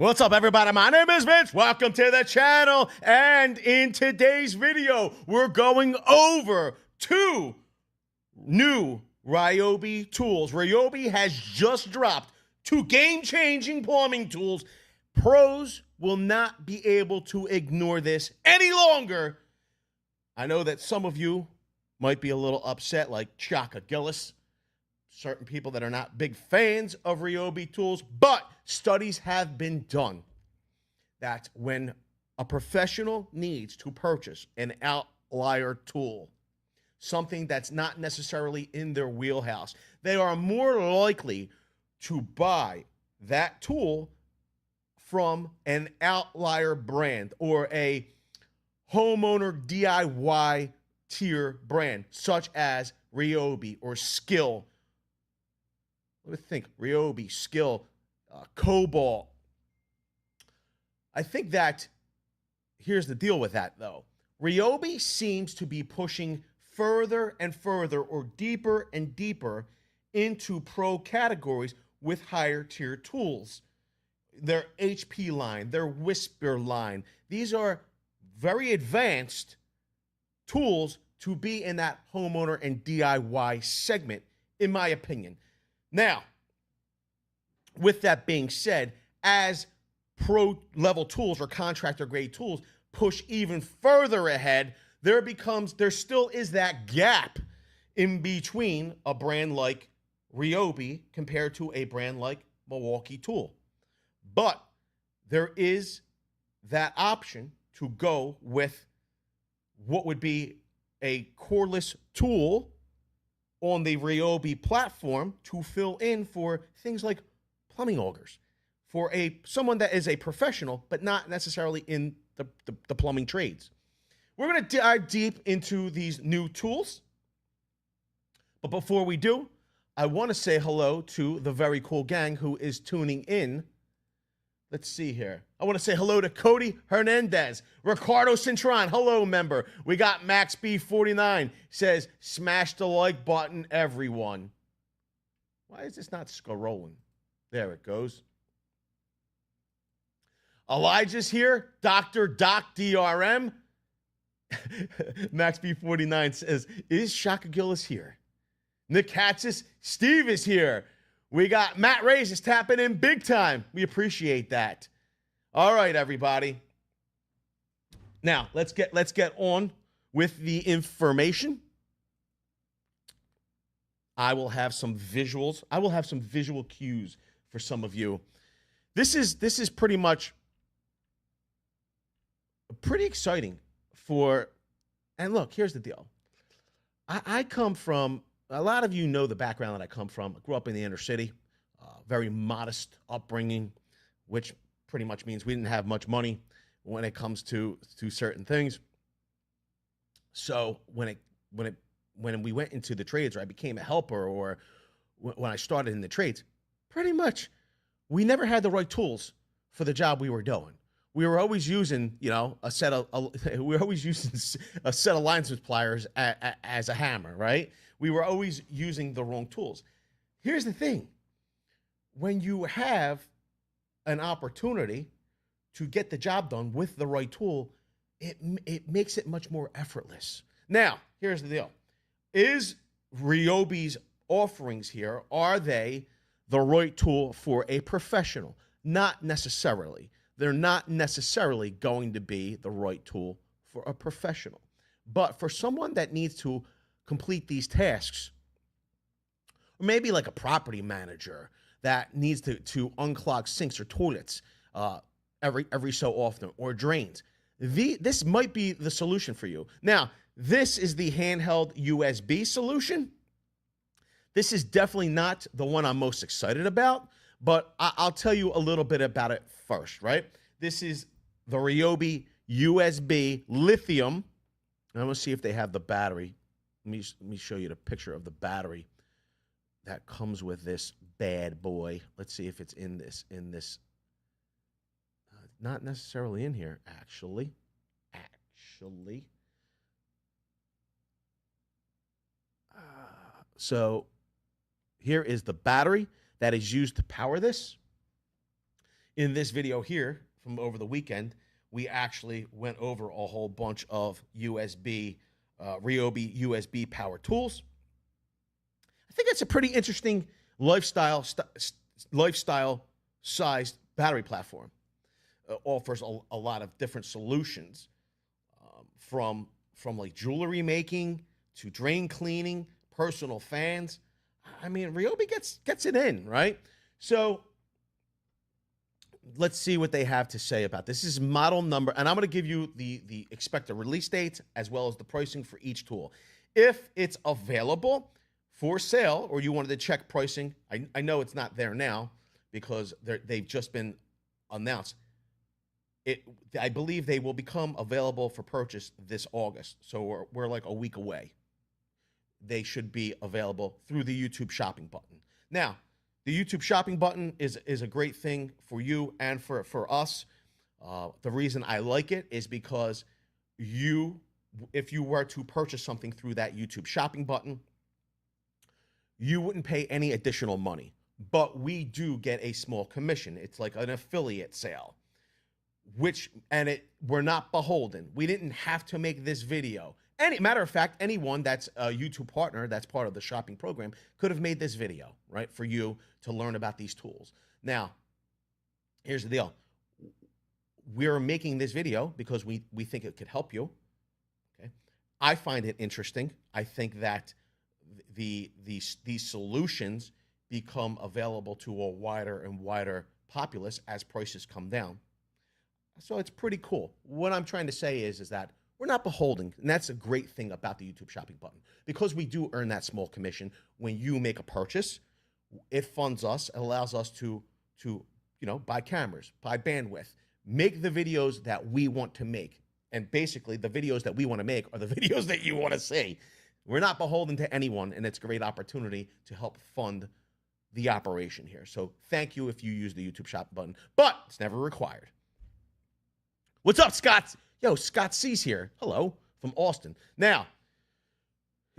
What's up, everybody? My name is Vince. Welcome to the channel. And in today's video, we're going over two new Ryobi tools. Ryobi has just dropped two game-changing plumbing tools. Pros will not be able to ignore this any longer. I know that some of you might be a little upset, like Chaka Gillis. Certain people that are not big fans of Ryobi tools, but studies have been done that when a professional needs to purchase an outlier tool, something that's not necessarily in their wheelhouse, they are more likely to buy that tool from an outlier brand or a homeowner DIY tier brand, such as Ryobi or Skill. Let me think. Ryobi, Skill, Cobalt. I think that here's the deal with that, though. Ryobi seems to be pushing further and further or deeper and deeper into pro categories with higher tier tools. Their HP line, their Whisper line. These are very advanced tools to be in that homeowner and DIY segment, in my opinion. Now, with that being said, as pro-level tools or contractor-grade tools push even further ahead, there still is that gap in between a brand like Ryobi compared to a brand like Milwaukee Tool. But there is that option to go with what would be a cordless tool on the Ryobi platform to fill in for things like plumbing augers, for someone that is a professional but not necessarily in the plumbing trades. We're going to dive deep into these new tools. But before we do, I want to say hello to the very cool gang who is tuning in. Let's see here. I want to say hello to Cody Hernandez, Ricardo Cintron, hello member. We got Max B49, says, smash the like button, everyone. Why is this not scrolling? There it goes. Elijah's here, Dr. Doc DRM. Max B49 says, is Chaka Gillis here? Nick Katzis, Steve is here. We got Matt Reyes is tapping in big time. We appreciate that. All right, everybody. Now, let's get on with the information. I will have some visuals. I will have some visual cues for some of you. This is pretty much pretty exciting and look, here's the deal. I come from, a lot of you know the background that I come from. I grew up in the inner city, very modest upbringing, which pretty much means we didn't have much money when it comes to certain things. So when we went into the trades, or I became a helper, or when I started in the trades, pretty much we never had the right tools for the job we were doing. We were always using, a set of linesman pliers as a hammer, right? We were always using the wrong tools. Here's the thing. When you have an opportunity to get the job done with the right tool, it makes it much more effortless. Now, here's the deal. Is Ryobi's offerings here, are they the right tool for a professional? Not necessarily. They're not necessarily going to be the right tool for a professional. But for someone that needs to complete these tasks, or maybe like a property manager that needs to unclog sinks or toilets every so often, or drains, this might be the solution for you. Now, this is the handheld USB solution. This is definitely not the one I'm most excited about, but I'll tell you a little bit about it first, right? This is the Ryobi USB Lithium. I'm going to see if they have the battery. Let me show you the picture of the battery that comes with this bad boy. Let's see if it's in this. Not necessarily in here, actually. So here is the battery that is used to power this. in this video here from over the weekend, we actually went over a whole bunch of Ryobi USB power tools. I think it's a pretty interesting lifestyle sized battery platform. Offers a lot of different solutions, from like jewelry making to drain cleaning, personal fans. I mean, Ryobi gets it in, right? So let's see what they have to say about this. This is model number, and I'm going to give you the expected release dates as well as the pricing for each tool. If it's available for sale, or you wanted to check pricing, I know it's not there now because they've just been announced. I believe they will become available for purchase this August, so we're like a week away. They should be available through the YouTube shopping button. Now, the YouTube shopping button is a great thing for you and for us. The reason I like it is because if you were to purchase something through that YouTube shopping button, you wouldn't pay any additional money, but we do get a small commission. It's like an affiliate sale, we're not beholden. We didn't have to make this video. Matter of fact, anyone that's a YouTube partner that's part of the shopping program could have made this video, right, for you to learn about these tools. Now, here's the deal. We're making this video because we think it could help you. Okay, I find it interesting. I think that these solutions become available to a wider and wider populace as prices come down. So it's pretty cool. What I'm trying to say is that we're not beholden, and that's a great thing about the YouTube shopping button. Because we do earn that small commission when you make a purchase, it funds us, it allows us to buy cameras, buy bandwidth, make the videos that we want to make. And basically, the videos that we want to make are the videos that you want to see. We're not beholden to anyone, and it's a great opportunity to help fund the operation here. So thank you if you use the YouTube shopping button, but it's never required. What's up, Scott? Yo, Scott C's here. Hello, from Austin. Now,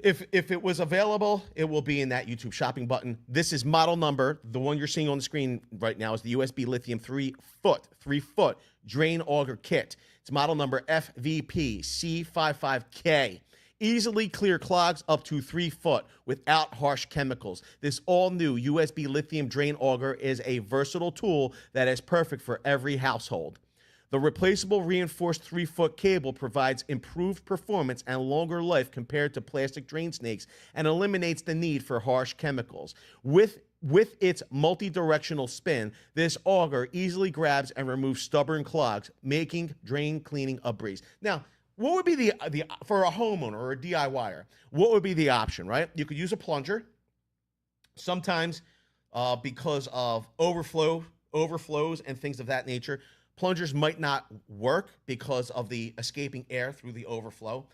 if it was available, it will be in that YouTube shopping button. This is model number. The one you're seeing on the screen right now is the USB Lithium 3-foot Drain Auger kit. It's model number FVP-C55K. Easily clear clogs up to 3 foot without harsh chemicals. This all-new USB Lithium Drain Auger is a versatile tool that is perfect for every household. The replaceable reinforced 3-foot cable provides improved performance and longer life compared to plastic drain snakes and eliminates the need for harsh chemicals. With its multi-directional spin, this auger easily grabs and removes stubborn clogs, making drain cleaning a breeze. Now, what would be the for a homeowner or a DIYer? What would be the option, right? You could use a plunger. Sometimes, because of overflows and things of that nature, plungers might not work because of the escaping air through the overflow,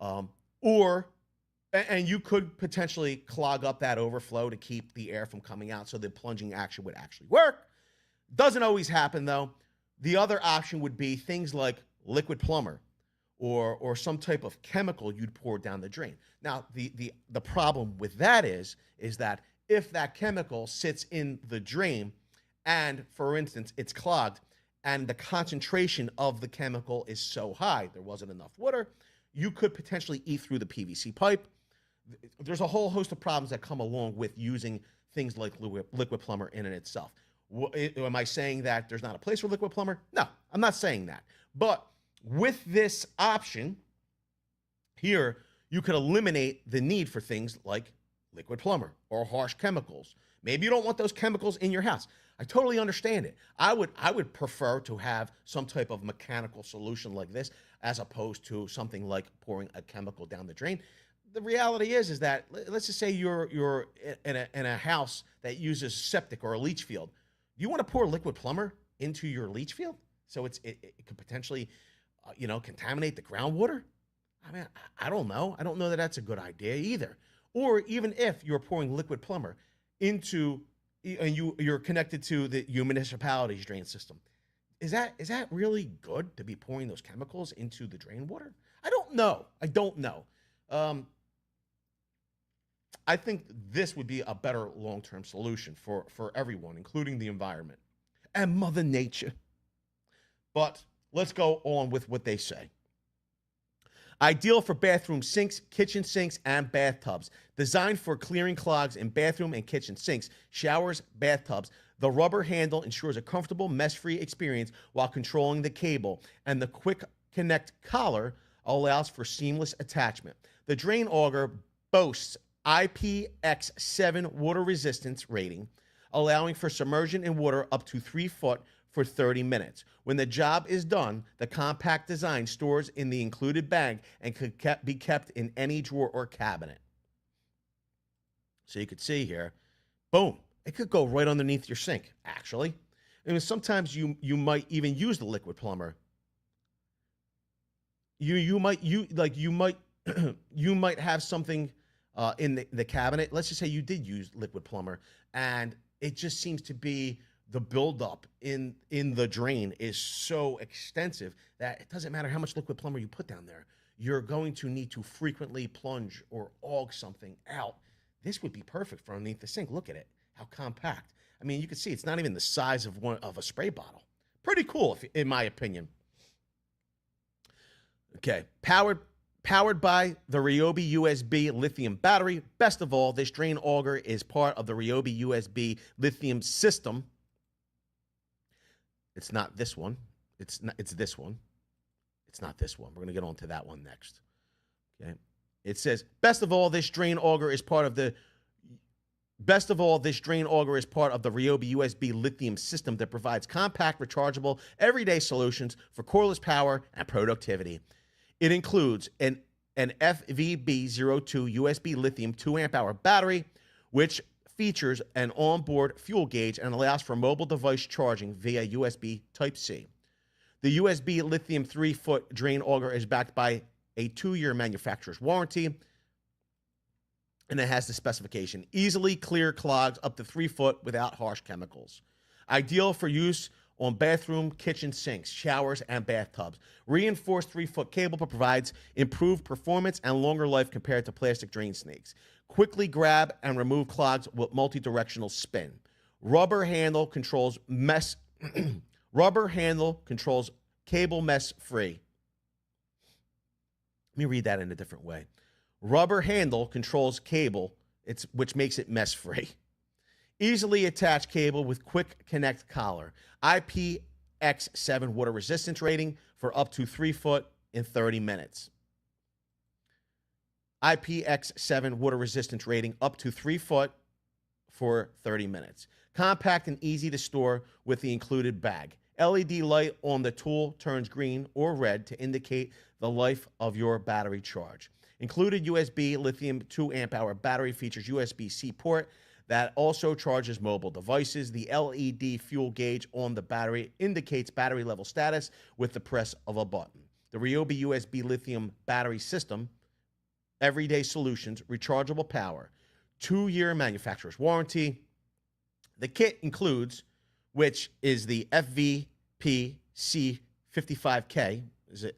and you could potentially clog up that overflow to keep the air from coming out, so the plunging action would actually work. Doesn't always happen, though. The other option would be things like liquid plumber or some type of chemical you'd pour down the drain. Now, the problem with that is that if that chemical sits in the drain and, for instance, it's clogged, and the concentration of the chemical is so high, there wasn't enough water, you could potentially eat through the PVC pipe. There's a whole host of problems that come along with using things like liquid plumber in and itself. Am I saying that there's not a place for liquid plumber? No, I'm not saying that. But with this option here, you could eliminate the need for things like liquid plumber or harsh chemicals. Maybe you don't want those chemicals in your house. I totally understand it. I would prefer to have some type of mechanical solution like this as opposed to something like pouring a chemical down the drain. The reality is that, let's just say you're in a house that uses septic or a leach field. You want to pour liquid plumber into your leach field so it could potentially contaminate the groundwater? I mean, I don't know. I don't know that that's a good idea either. Or even if you're pouring liquid plumber into, and you're connected to your municipality's drain system, is that really good to be pouring those chemicals into the drain water? I don't know. I think this would be a better long-term solution for everyone, including the environment. and Mother Nature. But let's go on with what they say. Ideal for bathroom sinks, kitchen sinks, and bathtubs. Designed for clearing clogs in bathroom and kitchen sinks, showers, bathtubs. The rubber handle ensures a comfortable, mess-free experience while controlling the cable, and the quick connect collar allows for seamless attachment. The Drain Auger boasts IPX7 water resistance rating, allowing for submersion in water up to 3 foot for 30 minutes. When the job is done, the compact design stores in the included bag and could be kept in any drawer or cabinet. So you could see here, boom, it could go right underneath your sink, actually. I mean, sometimes you might even use the liquid plumber. You might you might have something in the cabinet. Let's just say you did use liquid plumber, and it just seems to be the buildup in the drain is so extensive that it doesn't matter how much liquid plumber you put down there. You're going to need to frequently plunge or aug something out. This would be perfect for underneath the sink. Look at it, how compact. I mean, you can see it's not even the size of a spray bottle. Pretty cool, in my opinion. Okay, powered by the Ryobi USB Lithium battery. Best of all, this Drain Auger is part of the Ryobi USB Lithium system. It's not this one. It's this one. It's not this one. We're going to get on to that one next. Okay. It says, best of all, this Drain Auger is part of the Ryobi USB Lithium system that provides compact, rechargeable, everyday solutions for cordless power and productivity. It includes an FVB02 USB Lithium 2 amp hour battery, which features an onboard fuel gauge and allows for mobile device charging via USB Type-C. The USB Lithium 3-foot Drain Auger is backed by a 2-year manufacturer's warranty, and it has the specification: easily clear clogs up to 3 foot without harsh chemicals. Ideal for use on bathroom, kitchen sinks, showers, and bathtubs. Reinforced 3-foot cable provides improved performance and longer life compared to plastic drain snakes. Quickly grab and remove clogs with multi-directional spin. Rubber handle controls cable mess free. Let me read that in a different way. Rubber handle controls cable, which makes it mess free. Easily attached cable with quick connect collar. IPX7 water resistance rating for up to 3 foot in 30 minutes. IPX7 water resistance rating up to 3 foot for 30 minutes. Compact and easy to store with the included bag. LED light on the tool turns green or red to indicate the life of your battery charge. Included USB Lithium 2 amp hour battery features USB-C port that also charges mobile devices. The LED fuel gauge on the battery indicates battery level status with the press of a button. The Ryobi USB Lithium battery system, everyday solutions, rechargeable power, 2-year manufacturer's warranty. The kit includes, which is the FVPC55K,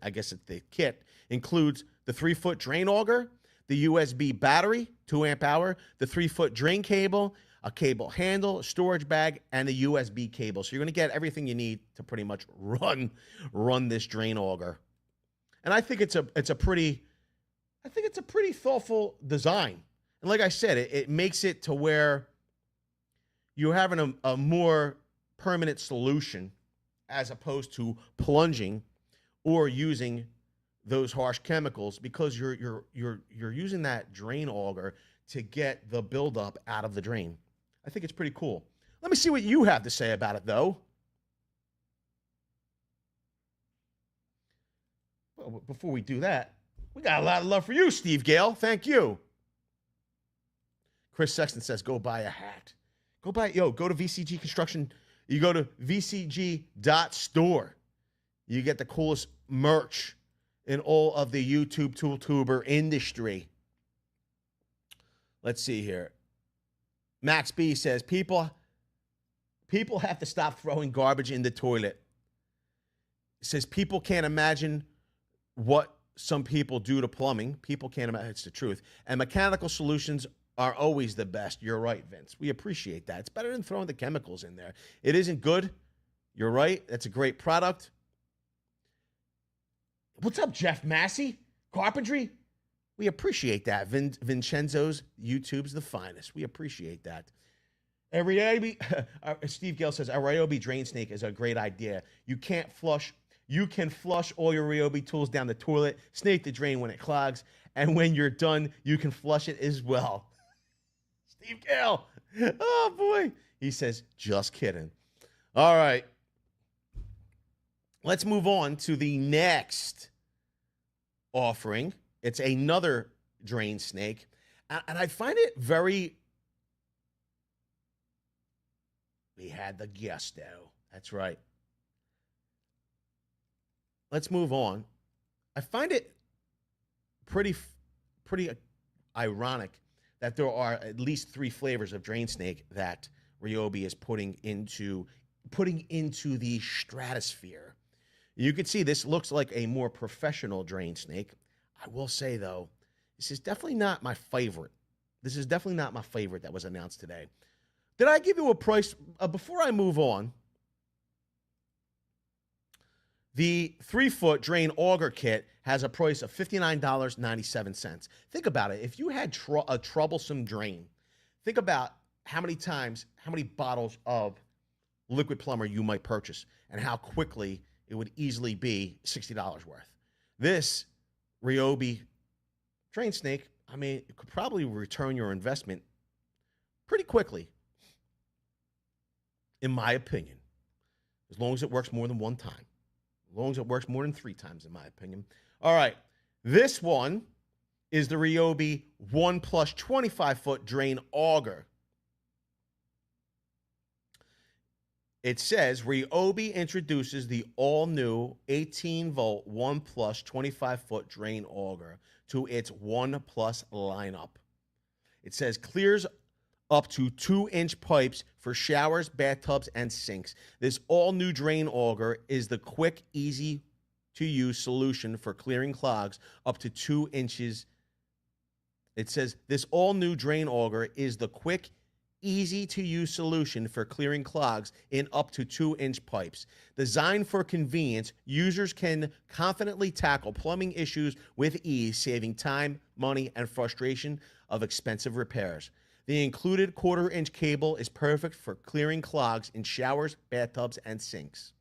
I guess it's the kit, includes the 3-foot drain auger, the USB battery, 2 amp hour, the 3-foot drain cable, a cable handle, a storage bag, and a USB cable. So you're going to get everything you need to pretty much run this drain auger. And I think it's a pretty thoughtful design. And like I said, it makes it to where you're having a more permanent solution as opposed to plunging or using those harsh chemicals, because you're using that drain auger to get the buildup out of the drain. I think it's pretty cool. Let me see what you have to say about it, though. Well, before we do that, we got a lot of love for you, Steve Gale. Thank you. Chris Sexton says, go buy a hat. Go to VCG Construction. You go to vcg.store. You get the coolest merch in all of the YouTube tool tuber industry. Let's see here. Max B says, people have to stop throwing garbage in the toilet. It says people can't imagine what some people do to plumbing. People can't imagine. It's the truth. And mechanical solutions are always the best. You're right, Vince. We appreciate that. It's better than throwing the chemicals in there. It isn't good, You're right. That's a great product. What's up, Jeff Massey? Carpentry? We appreciate that. Vincenzo's YouTube's the finest. We appreciate that. Steve Gale says, a Ryobi drain snake is a great idea. You can flush all your Ryobi tools down the toilet, snake the drain when it clogs, and when you're done, you can flush it as well. Steve Gale. Oh, boy. He says, just kidding. All right. Let's move on to the next offering. It's another drain snake. And I find it very... We had the guesto. That's right. Let's move on. I find it pretty ironic that there are at least 3 flavors of drain snake that Ryobi is putting into the stratosphere. You can see this looks like a more professional drain snake. I will say, though, this is definitely not my favorite. This is definitely not my favorite that was announced today. Did I give you a price? Before I move on, the 3-foot Drain Auger kit has a price of $59.97. Think about it. If you had a troublesome drain, think about how many bottles of liquid plumber you might purchase and how quickly it would easily be $60 worth. This Ryobi drain snake, I mean, it could probably return your investment pretty quickly, in my opinion, as long as it works more than one time. As long as it works more than 3 times, in my opinion. All right, this one is the Ryobi ONE+ 25-foot Drain Auger. It says Ryobi introduces the all-new 18-volt ONE+ 25-foot Drain Auger to its ONE+ lineup. It says clears up to 2-inch pipes for showers, bathtubs, and sinks. This all-new Drain Auger is the quick, easy-to-use solution for clearing clogs up to 2 inches. It says this all-new Drain Auger is the quick, easy-to-use solution for clearing clogs in up to 2-inch pipes. Designed for convenience, users can confidently tackle plumbing issues with ease, saving time, money, and frustration of expensive repairs. The included 1/4-inch cable is perfect for clearing clogs in showers, bathtubs, and sinks.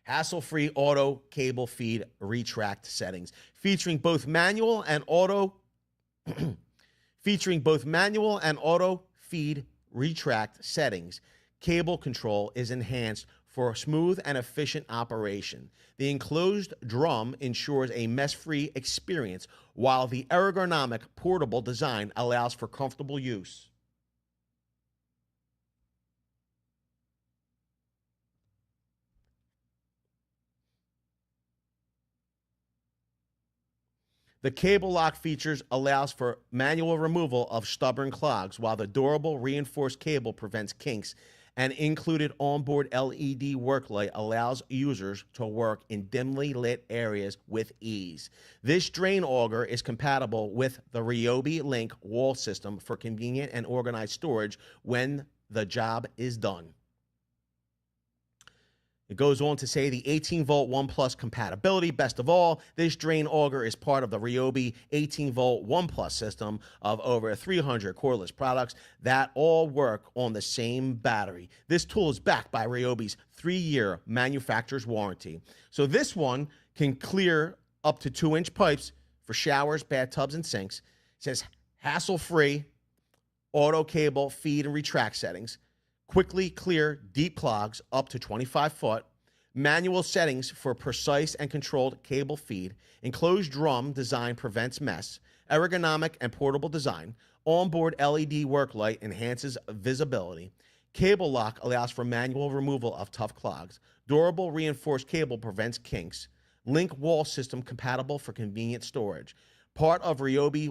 Hassle-free auto cable feed retract settings, featuring both manual and auto feed retract settings. Cable control is enhanced for smooth and efficient operation. The enclosed drum ensures a mess-free experience, while the ergonomic portable design allows for comfortable use. The cable lock features allows for manual removal of stubborn clogs, while the durable reinforced cable prevents kinks. An included onboard LED work light allows users to work in dimly lit areas with ease. This drain auger is compatible with the Ryobi Link wall system for convenient and organized storage when the job is done. It goes on to say the 18-volt ONE+ compatibility. Best of all, this drain auger is part of the Ryobi 18-volt ONE+ system of over 300 cordless products that all work on the same battery. This tool is backed by Ryobi's 3-year manufacturer's warranty. So this one can clear up to 2-inch pipes for showers, bathtubs, and sinks. It says hassle-free auto cable feed and retract settings. Quickly clear deep clogs up to 25 foot, manual settings for precise and controlled cable feed, enclosed drum design prevents mess, ergonomic and portable design, onboard LED work light enhances visibility, cable lock allows for manual removal of tough clogs, durable reinforced cable prevents kinks, link wall system compatible for convenient storage. Part of Ryobi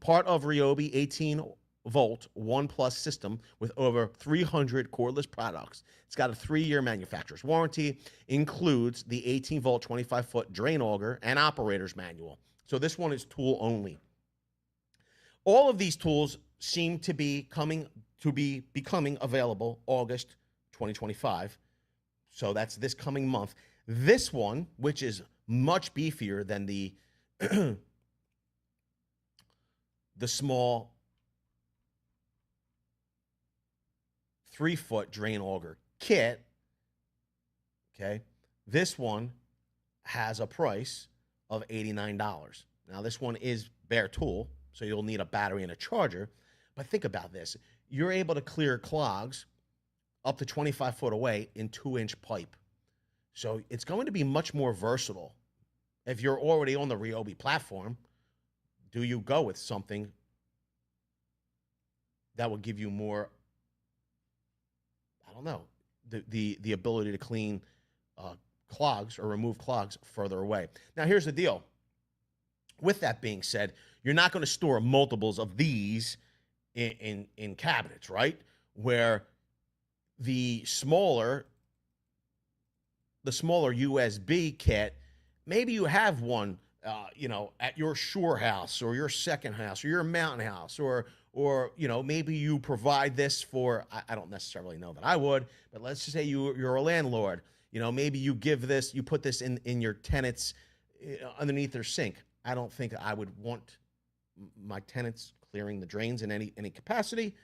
part of Ryobi 18-volt ONE+ system with over 300 cordless products. It's got a 3-year manufacturer's warranty, includes the 18-volt 25-foot drain auger and operator's manual. So this one is tool only. All of these tools seem to be becoming available August 2025. So that's this coming month. This one, which is much beefier than the the small 3-foot drain auger kit, okay, this one has a price of $89. Now, this one is bare tool, so you'll need a battery and a charger. But think about this. You're able to clear clogs up to 25 foot away in 2-inch pipe. So it's going to be much more versatile. If you're already on the Ryobi platform, do you go with something that will give you more, I don't know, the ability to clean clogs or remove clogs further away? Now, here's the deal. With that being said, you're not going to store multiples of these in cabinets, right? Where the smaller USB kit, maybe you have one, at your shore house or your second house or your mountain house, or maybe you provide this for, I don't necessarily know that I would, but let's just say you're a landlord. Maybe you put this in your tenants underneath their sink. I don't think I would want my tenants clearing the drains in any capacity,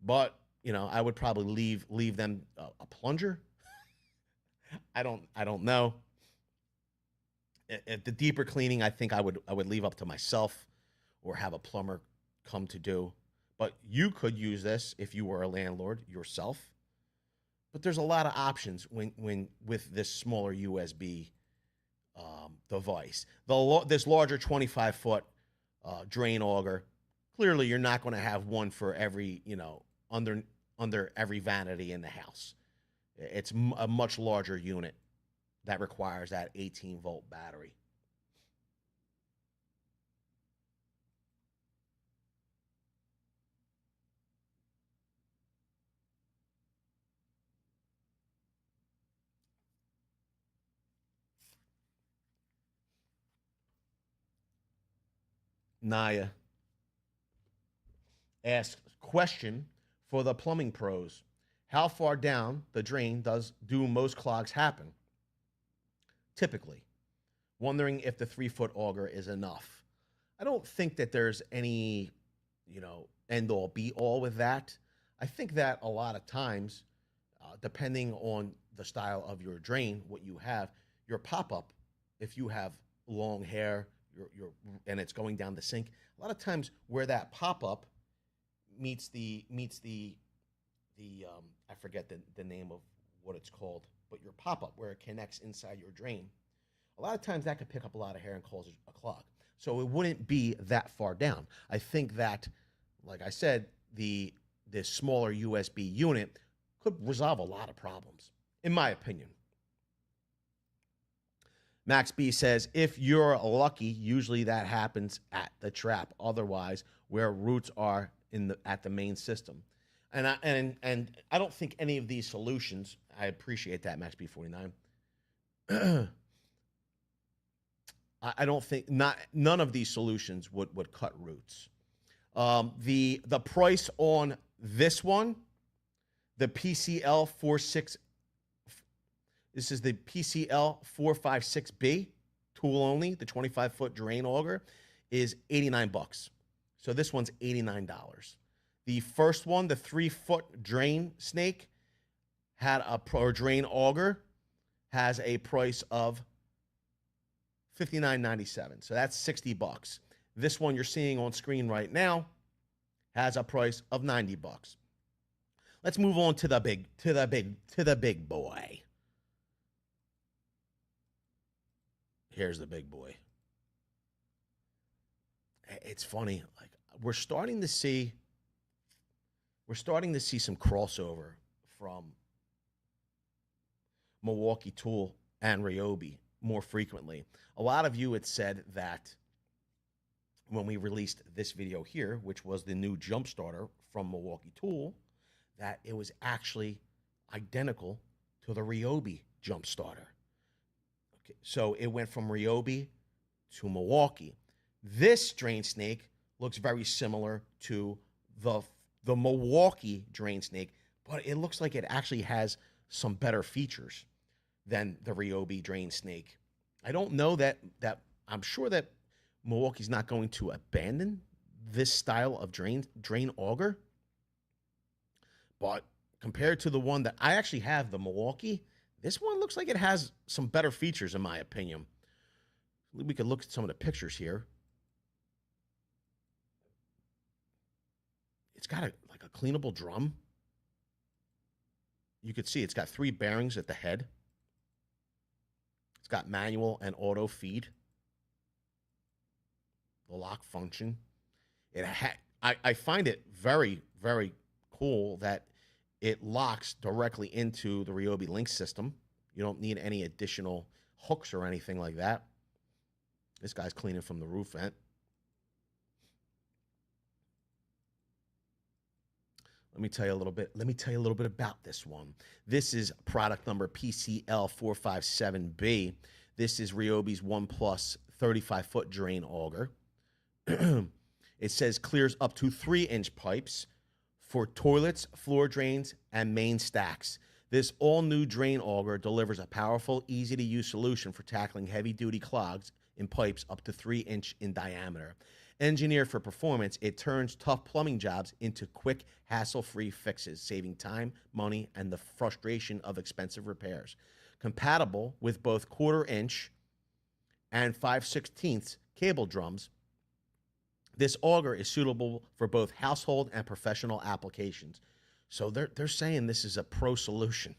but I would probably leave them a plunger. I don't know. At the deeper cleaning, I think I would leave up to myself or have a plumber come to do. But you could use this if you were a landlord yourself. But there's a lot of options when with this smaller USB device. This larger 25-foot drain auger, clearly you're not going to have one for every, under every vanity in the house. It's a much larger unit that requires that 18-volt battery. Naya asks, question for the plumbing pros. How far down the drain do most clogs happen? Typically. Wondering if the 3-foot auger is enough. I don't think that there's any, end all be all with that. I think that a lot of times, depending on the style of your drain, what you have, your pop-up, if you have long hair, and it's going down the sink, a lot of times where that pop-up meets the I forget the name of what it's called, but your pop-up where it connects inside your drain, a lot of times that could pick up a lot of hair and cause a clog. So it wouldn't be that far down. I think that, like I said, this smaller USB unit could resolve a lot of problems, in my opinion. Max B says, if you're lucky, usually that happens at the trap. Otherwise, where roots are at the main system. And I don't think any of these solutions, I appreciate that, Max B49. I don't think none of these solutions would cut roots. The price on this one, the PCL46, this is the PCL456B, tool only, the 25-foot drain auger, is $89. So this one's $89. The first one, the 3-foot drain snake, or drain auger, has a price of $59.97. So that's $60. This one you're seeing on screen right now has a price of $90. Let's move on to the big boy. Here's the big boy. It's funny, like we're starting to see some crossover from Milwaukee Tool and Ryobi more frequently. A lot of you had said that when we released this video here, which was the new jump starter from Milwaukee Tool, that it was actually identical to the Ryobi jump starter. Okay, so it went from Ryobi to Milwaukee. This drain snake looks very similar to the Milwaukee drain snake, but it looks like it actually has some better features than the Ryobi drain snake. I don't know that I'm sure that Milwaukee's not going to abandon this style of drain auger, but compared to the one that I actually have, the Milwaukee, this one looks like it has some better features in my opinion. We could look at some of the pictures here. It's got like a cleanable drum. You could see it's got 3 bearings at the head. It's got manual and auto feed. The lock function. I find it very, very cool that it locks directly into the Ryobi link system. You don't need any additional hooks or anything like that. This guy's cleaning from the roof vent. Let me tell you a little bit about this one. This is product number PCL457B. This is Ryobi's ONE+ 35-foot drain auger. It says clears up to 3-inch pipes for toilets, floor drains, and main stacks. This all-new drain auger delivers a powerful, easy-to-use solution for tackling heavy-duty clogs in pipes up to 3-inch in diameter. Engineered for performance, it turns tough plumbing jobs into quick, hassle-free fixes, saving time, money, and the frustration of expensive repairs. Compatible with both 1/4-inch and 5/16 cable drums, this auger is suitable for both household and professional applications. So they're saying this is a pro solution.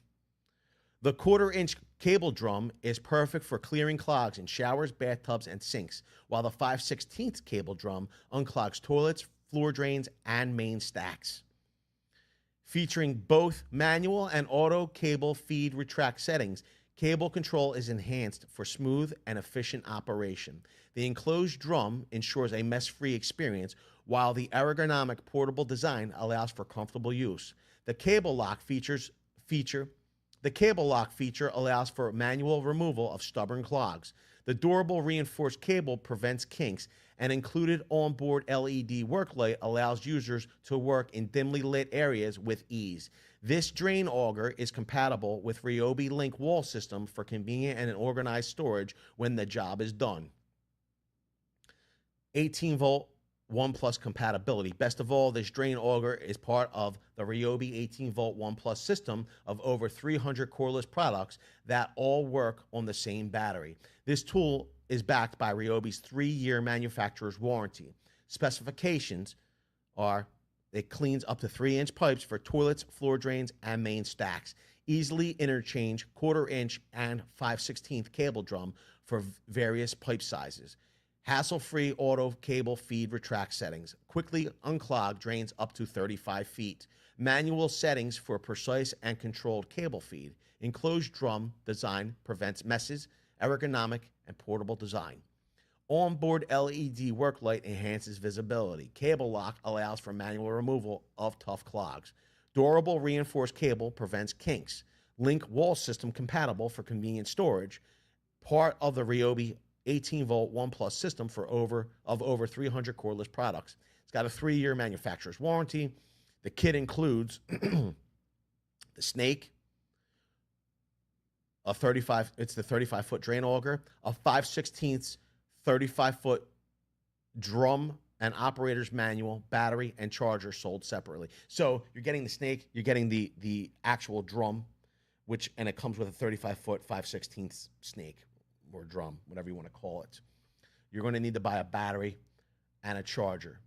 The 1/4-inch cable drum is perfect for clearing clogs in showers, bathtubs, and sinks, while the 5/16 cable drum unclogs toilets, floor drains, and main stacks. Featuring both manual and auto cable feed retract settings, cable control is enhanced for smooth and efficient operation. The enclosed drum ensures a mess-free experience, while the ergonomic portable design allows for comfortable use. The cable lock feature allows for manual removal of stubborn clogs. The durable reinforced cable prevents kinks, and included onboard LED work light allows users to work in dimly lit areas with ease. This drain auger is compatible with Ryobi Link wall system for convenient and organized storage when the job is done. 18-volt ONE+ compatibility. Best of all, this drain auger is part of the Ryobi 18-volt ONE+ system of over 300 cordless products that all work on the same battery. This tool is backed by Ryobi's 3-year manufacturer's warranty. Specifications are: it cleans up to 3-inch pipes for toilets, floor drains, and main stacks. Easily interchange 1/4-inch and 5/16 cable drum for various pipe sizes. Hassle-free auto cable feed retract settings. Quickly unclog drains up to 35 feet. Manual settings for precise and controlled cable feed. Enclosed drum design prevents messes. Ergonomic and portable design. Onboard LED work light enhances visibility. Cable lock allows for manual removal of tough clogs. Durable reinforced cable prevents kinks. Link wall system compatible for convenient storage. Part of the Ryobi 18-volt ONE+ system for over 300 cordless products. It's got a 3-year manufacturer's warranty. The kit includes the snake, a 35-foot drain auger, a 5/16 35-foot drum, and operator's manual, battery, and charger sold separately. So you're getting the snake, you're getting the actual drum, and it comes with a 35-foot 5/16 snake or drum, whatever you want to call it. You're going to need to buy a battery and a charger.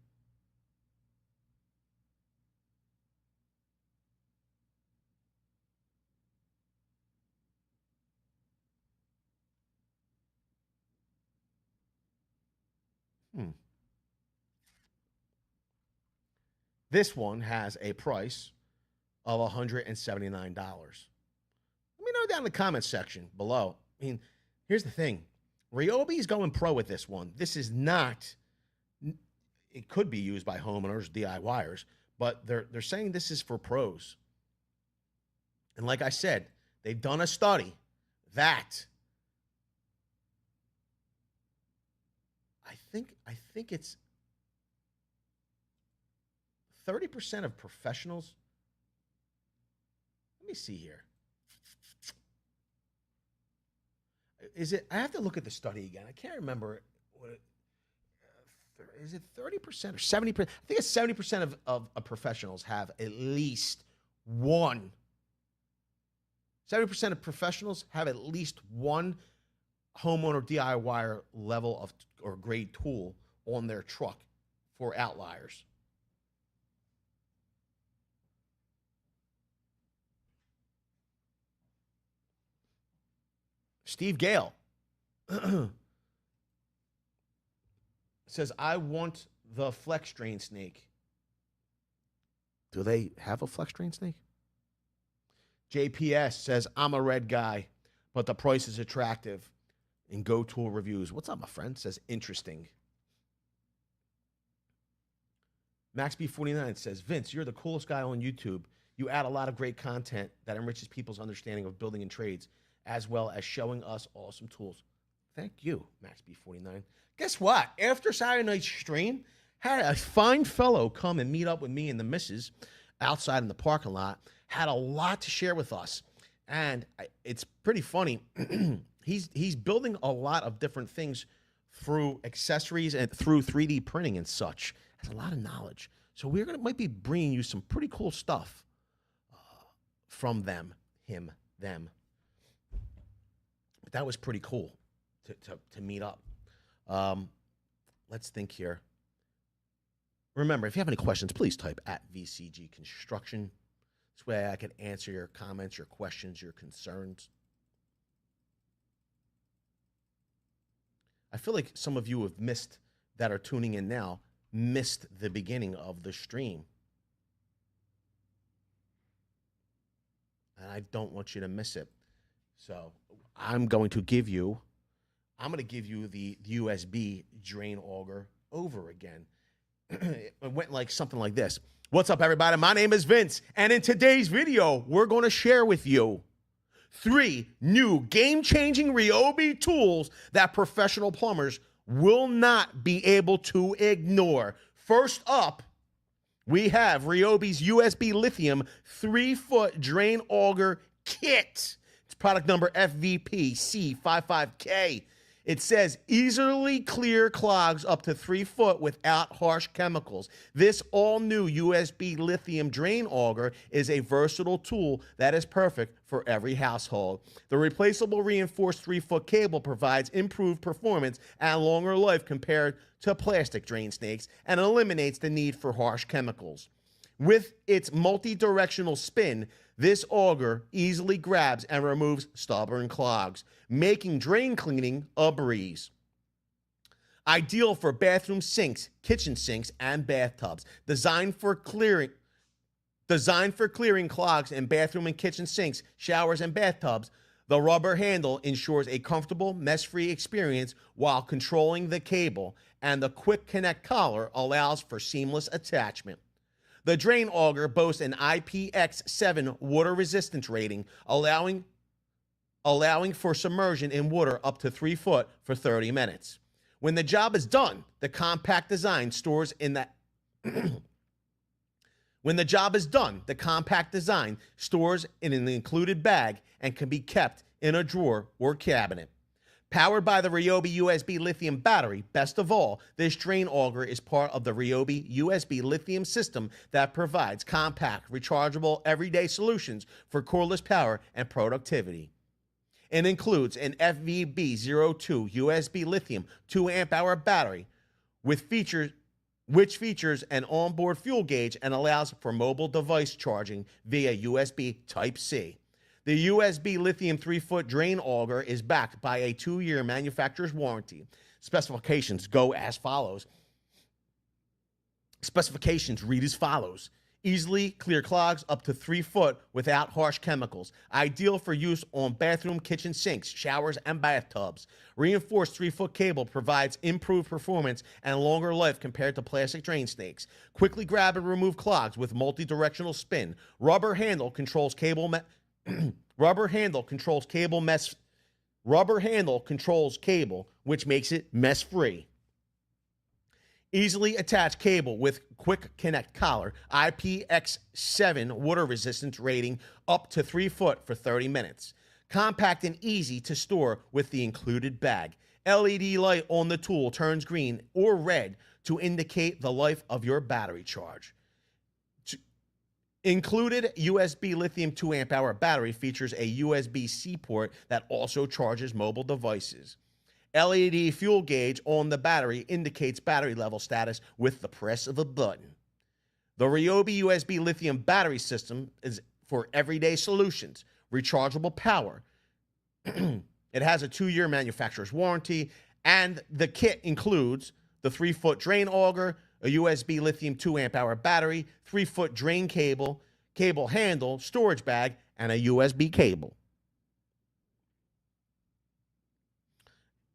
This one has a price of $179. Let me know down in the comments section below. I mean, here's the thing. Ryobi's going pro with this one. This is not, it could be used by homeowners, DIYers, but they're saying this is for pros. And like I said, they've done a study that I think it's 30% of professionals. Let me see here. Is it? I have to look at the study again. I can't remember what it. Is it 30% or 70%? I think it's 70% of professionals have at least one. 70% of professionals have at least one homeowner DIY level of or grade tool on their truck for outliers. Steve Gale says, I want the flex drain snake. Do they have a flex drain snake? JPS says, I'm a red guy, but the price is attractive. In Go Tool Reviews. What's up, my friend? Says, interesting. MaxB49 says, Vince, you're the coolest guy on YouTube. You add a lot of great content that enriches people's understanding of building and trades, as well as showing us awesome tools. Thank you, MaxB49. Guess what? After Saturday night's stream, had a fine fellow come and meet up with me and the missus outside in the parking lot. Had a lot to share with us. And it's pretty funny. He's building a lot of different things through accessories and through 3D printing and such. Has a lot of knowledge. So might be bringing you some pretty cool stuff from them. But that was pretty cool to meet up. Let's think here. Remember, if you have any questions, please type at VCG Construction. This way I can answer your comments, your questions, your concerns. I feel like some of you have missed, that are tuning in now, missed the beginning of the stream. And I don't want you to miss it. So I'm going to give you the USB Drain Auger over again. It went like something like this. What's up, everybody? My name is Vince, and in today's video, we're going to share with you 3 new game-changing Ryobi tools that professional plumbers will not be able to ignore. First up, we have Ryobi's USB Lithium 3-foot Drain Auger Kit. It's product number FVPC55K. It says, easily clear clogs up to 3 foot without harsh chemicals. This all-new USB Lithium Drain Auger is a versatile tool that is perfect for every household. The replaceable reinforced 3-foot cable provides improved performance and longer life compared to plastic drain snakes and eliminates the need for harsh chemicals. With its multi-directional spin, this auger easily grabs and removes stubborn clogs, making drain cleaning a breeze. Ideal for bathroom sinks, kitchen sinks, and bathtubs. Designed for clearing clogs in bathroom and kitchen sinks, showers, and bathtubs, the rubber handle ensures a comfortable, mess-free experience while controlling the cable, and the quick connect collar allows for seamless attachment. The Drain Auger boasts an IPX7 water resistance rating, allowing for submersion in water up to 3 foot for 30 minutes. When the job is done, the compact design stores in an included bag and can be kept in a drawer or cabinet. Powered by the Ryobi USB Lithium battery, best of all, this Drain Auger is part of the Ryobi USB Lithium system that provides compact, rechargeable, everyday solutions for cordless power and productivity. It includes an FVB02 USB Lithium 2 amp-hour battery, which features an onboard fuel gauge and allows for mobile device charging via USB Type-C. The USB Lithium 3-foot Drain Auger is backed by a 2-year manufacturer's warranty. Specifications go as follows. Specifications read as follows. Easily clear clogs up to 3 foot without harsh chemicals. Ideal for use on bathroom, kitchen sinks, showers, and bathtubs. Reinforced 3-foot cable provides improved performance and longer life compared to plastic drain snakes. Quickly grab and remove clogs with multi-directional spin. Rubber handle controls cable, which makes it mess-free. Easily attached cable with quick connect collar, IPX7 water resistance rating up to 3 foot for 30 minutes. Compact and easy to store with the included bag. LED light on the tool turns green or red to indicate the life of your battery charge. Included USB Lithium 2 amp hour battery features a USB-C port that also charges mobile devices. LED fuel gauge on the battery indicates battery level status with the press of a button. The Ryobi USB Lithium battery system is for everyday solutions. Rechargeable power. It has a 2-year manufacturer's warranty, and the kit includes the 3-foot drain auger, a USB Lithium 2 amp hour battery, 3-foot drain cable, cable handle, storage bag, and a USB cable.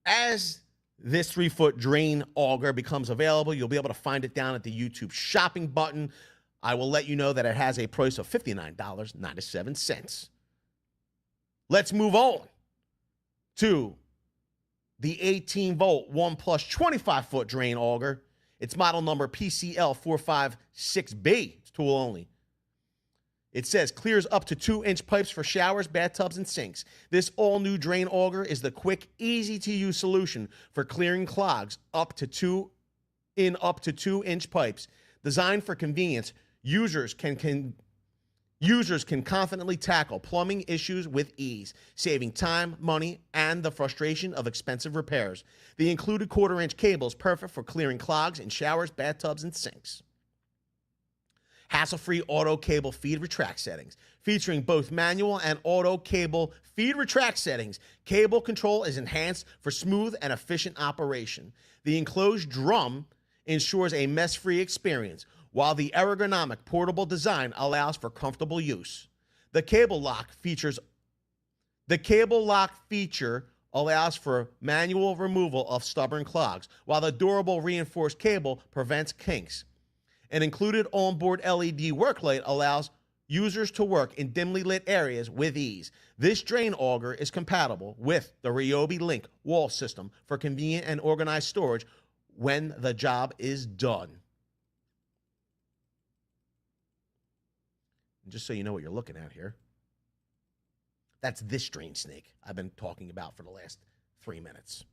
As this 3-foot drain auger becomes available, you'll be able to find it down at the YouTube shopping button. I will let you know that it has a price of $59.97. Let's move on to the 18-volt ONE+ 25-foot drain auger. It's model number PCL456B. It's tool only. It says clears up to 2-inch pipes for showers, bathtubs, and sinks. This all-new drain auger is the quick, easy-to-use solution for clearing clogs up to 2-inch pipes. Designed for convenience, users can confidently tackle plumbing issues with ease, saving time, money, and the frustration of expensive repairs. The included 1/4-inch cable is perfect for clearing clogs in showers, bathtubs, and sinks. Hassle-free auto cable feed retract settings. Featuring both manual and auto cable feed retract settings, cable control is enhanced for smooth and efficient operation. The enclosed drum ensures a mess-free experience, while the ergonomic portable design allows for comfortable use. The cable lock feature allows for manual removal of stubborn clogs, while the durable reinforced cable prevents kinks. An included onboard LED work light allows users to work in dimly lit areas with ease. This drain auger is compatible with the Ryobi Link wall system for convenient and organized storage when the job is done. And just so you know what you're looking at here, that's this drain snake I've been talking about for the last 3 minutes.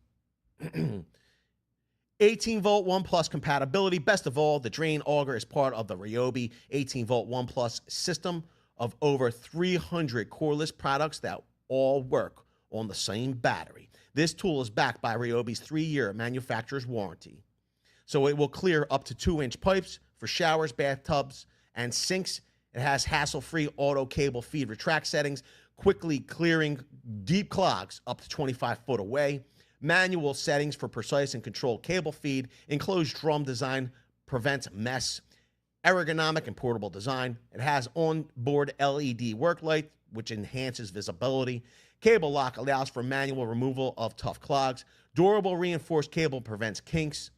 18-volt ONE+ compatibility. Best of all, the drain auger is part of the Ryobi 18-volt ONE+ system of over 300 cordless products that all work on the same battery. This tool is backed by Ryobi's 3-year manufacturer's warranty. So it will clear up to 2-inch pipes for showers, bathtubs, and sinks. It has hassle-free auto cable feed retract settings, quickly clearing deep clogs up to 25 foot away. Manual settings for precise and controlled cable feed. Enclosed drum design prevents mess. Ergonomic and portable design. It has onboard LED work light, which enhances visibility. Cable lock allows for manual removal of tough clogs. Durable reinforced cable prevents kinks.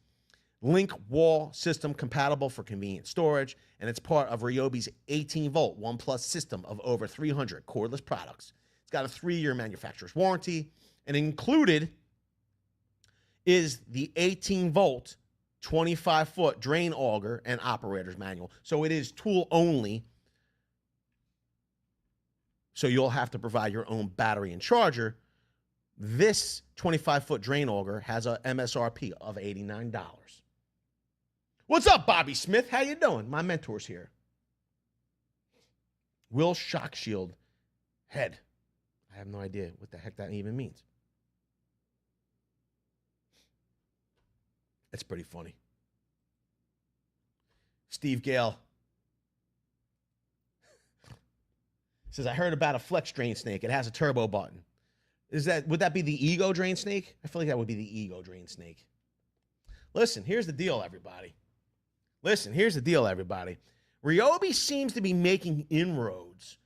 Link wall system compatible for convenient storage. And it's part of Ryobi's 18-volt ONE+ system of over 300 cordless products. It's got a 3-year manufacturer's warranty. And included is the 18-volt 25-foot drain auger and operator's manual. So it is tool only. So you'll have to provide your own battery and charger. This 25-foot drain auger has a MSRP of $89. What's up, Bobby Smith? How you doing? My mentor's here. Will shock shield head. I have no idea what the heck that even means. That's pretty funny. Steve Gale says, I heard about a flex drain snake. It has a turbo button. Would that be the ego drain snake? I feel like that would be the ego drain snake. Listen, here's the deal, everybody. Ryobi seems to be making inroads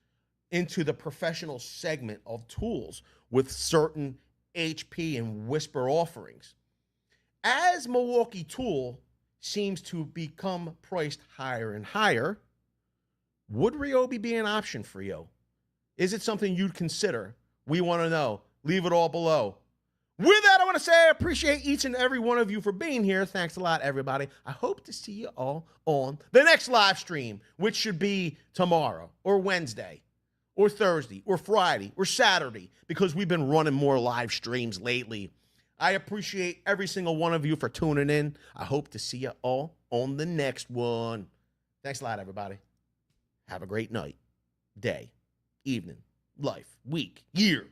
into the professional segment of tools with certain HP and Whisper offerings. As Milwaukee Tool seems to become priced higher and higher, would Ryobi be an option for you? Is it something you'd consider? We want to know. Leave it all below. With that, I want to say I appreciate each and every one of you for being here. Thanks a lot, everybody. I hope to see you all on the next live stream, which should be tomorrow or Wednesday or Thursday or Friday or Saturday, because we've been running more live streams lately. I appreciate every single one of you for tuning in. I hope to see you all on the next one. Thanks a lot, everybody. Have a great night, day, evening, life, week, year.